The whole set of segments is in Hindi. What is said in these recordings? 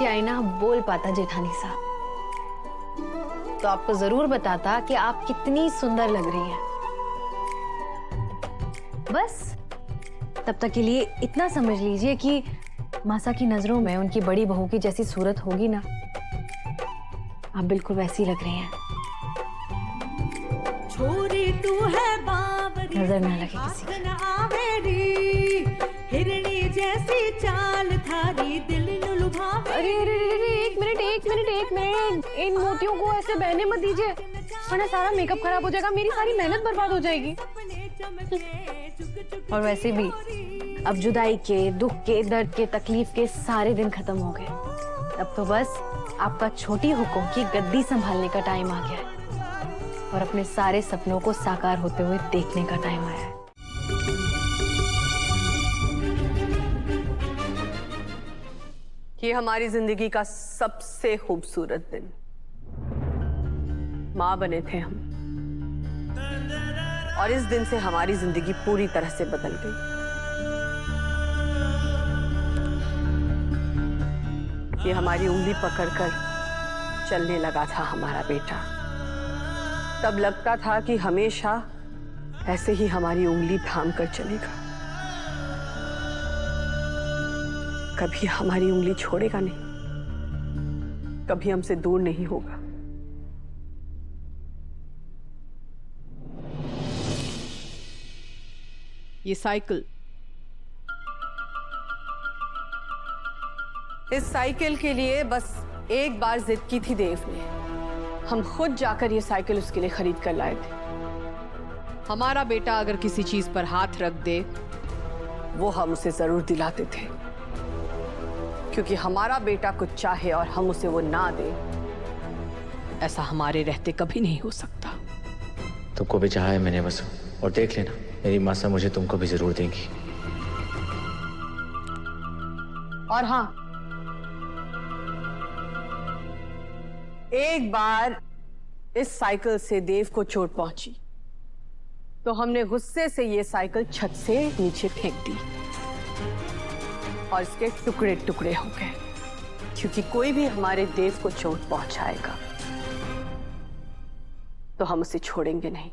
नीचे आई ना बोल पाता जेठानी साहब, तो आपको जरूर बताता कि आप कितनी सुंदर लग रही हैं। बस तब तक के लिए इतना समझ लीजिए कि मासा की नजरों में उनकी बड़ी बहू की जैसी सूरत होगी ना, आप बिल्कुल वैसी लग रही हैं। छोरी तू है बावरी, नजर ना लगे किसी की। हिरणी जैसी चाल थारी दिल नु लुभावे। अरे एक मिनट, इन मोतियों को ऐसे बहने मत दीजिए, वरना सारा मेकअप खराब हो जाएगा, मेरी सारी मेहनत बर्बाद हो जाएगी। और वैसे भी अब जुदाई के, दुख के, दर्द के, तकलीफ के सारे दिन खत्म हो गए। अब तो बस आपका छोटी हुक्म की गद्दी संभालने का टाइम आ गया है और अपने सारे सपनों को साकार होते हुए देखने का टाइम आया है। ये हमारी जिंदगी का सबसे खूबसूरत दिन। माँ बने थे हम और इस दिन से हमारी जिंदगी पूरी तरह से बदल गई। ये हमारी उंगली पकड़कर चलने लगा था हमारा बेटा। तब लगता था कि हमेशा ऐसे ही हमारी उंगली थाम कर चलेगा, कभी हमारी उंगली छोड़ेगा नहीं, कभी हमसे दूर नहीं होगा। ये साइकिल, इस साइकिल के लिए बस एक बार जिद की थी देव ने। हम खुद जाकर ये साइकिल उसके लिए खरीद कर लाए थे। हमारा बेटा अगर किसी चीज पर हाथ रख दे, वो हम उसे जरूर दिलाते थे, क्योंकि हमारा बेटा कुछ चाहे और हम उसे वो ना दे, ऐसा हमारे रहते कभी नहीं हो सकता। तुमको भी चाहा है मैंने बस, और देख लेना मेरी मासा मुझे तुमको भी जरूर देंगी। और हाँ, एक बार इस साइकिल से देव को चोट पहुंची तो हमने गुस्से से ये साइकिल छत से नीचे फेंक दी और इसके टुकड़े टुकड़े हो गए, क्योंकि कोई भी हमारे देव को चोट पहुंचाएगा तो हम उसे छोड़ेंगे नहीं।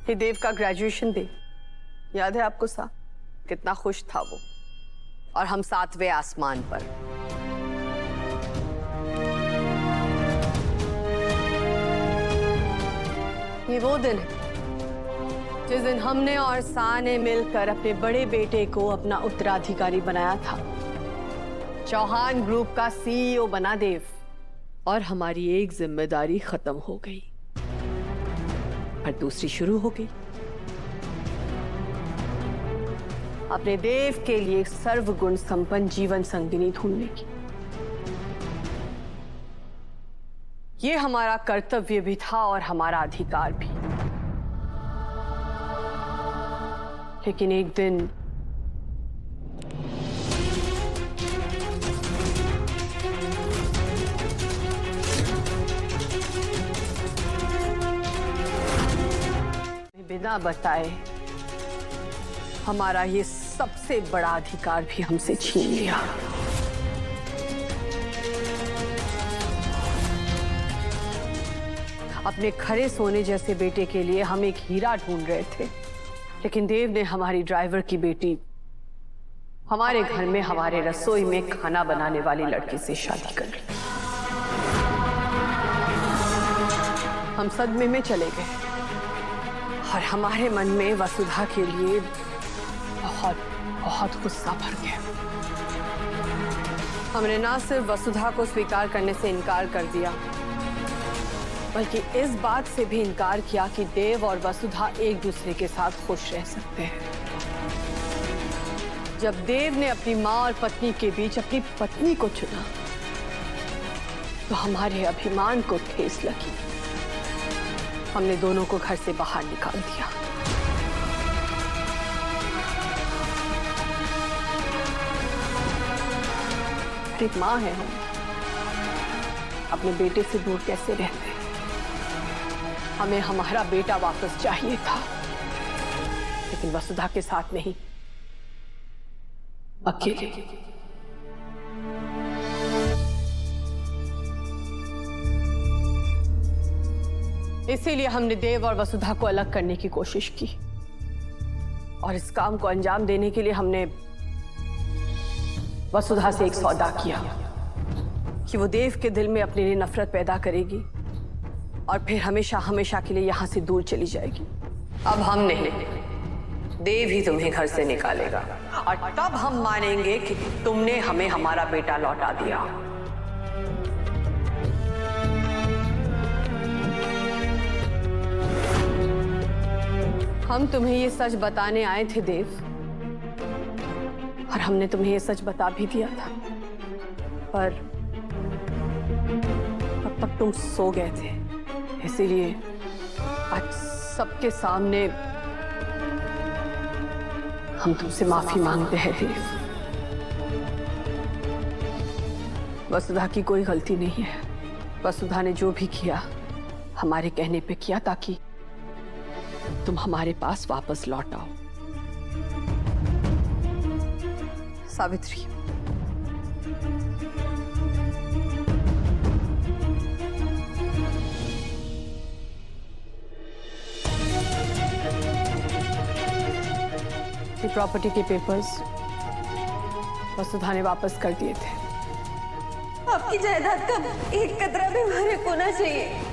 ये देव का ग्रेजुएशन डे याद है आपको साहब? कितना खुश था वो, और हम 7वें आसमान पर। ये वो दिन है जिस दिन हमने और सा ने मिलकर अपने बड़े बेटे को अपना उत्तराधिकारी बनाया था। चौहान ग्रुप का सीईओ बना देव, और हमारी एक जिम्मेदारी खत्म हो गई और दूसरी शुरू हो गई। अपने देव के लिए सर्वगुण संपन्न जीवन संगिनी ढूंढने की। ये हमारा कर्तव्य भी था और हमारा अधिकार भी। लेकिन एक दिन बिना बताए हमारा ये सबसे बड़ा अधिकार भी हमसे छीन लिया। अपने खरे सोने जैसे बेटे के लिए हम एक हीरा ढूंढ रहे थे, लेकिन देव ने हमारी ड्राइवर की बेटी हमारे घर में हमारे रसोई में खाना बनाने वाली लड़की से शादी कर ली। हम सदमे में चले गए और हमारे मन में वसुधा के लिए बहुत बहुत गुस्सा भर गया। हमने ना सिर्फ वसुधा को स्वीकार करने से इनकार कर दिया, बल्कि इस बात से भी इनकार किया कि देव और वसुधा एक दूसरे के साथ खुश रह सकते हैं। जब देव ने अपनी माँ और पत्नी के बीच अपनी पत्नी को चुना, तो हमारे अभिमान को ठेस लगी। हमने दोनों को घर से बाहर निकाल दिया। एक माँ है, हम अपने बेटे से दूर कैसे रहते हैं? हमें हमारा बेटा वापस चाहिए था, लेकिन वसुधा के साथ नहीं, अकेले। इसीलिए हमने देव और वसुधा को अलग करने की कोशिश की, और इस काम को अंजाम देने के लिए हमने वसुधा से एक सौदा किया कि वो देव के दिल में अपने लिए नफरत पैदा करेगी और फिर हमेशा हमेशा के लिए यहां से दूर चली जाएगी। अब हम नहीं, देव ही तुम्हें घर से निकालेगा, और तब हम मानेंगे कि तुमने हमें हमारा बेटा लौटा दिया। हम तुम्हें ये सच बताने आए थे देव, और हमने तुम्हें ये सच बता भी दिया था, पर तब तक तुम सो गए थे। इसीलिए आज सबके सामने हम तुमसे माफी मांगते हैं देव। वसुधा की कोई गलती नहीं है। वसुधा ने जो भी किया हमारे कहने पे किया, ताकि तुम हमारे पास वापस लौट आओ। सावित्री, ये प्रॉपर्टी के पेपर्स वसुधा ने वापस कर दिए थे। आपकी जायदाद का एक कतरा भी हमारे को ना चाहिए।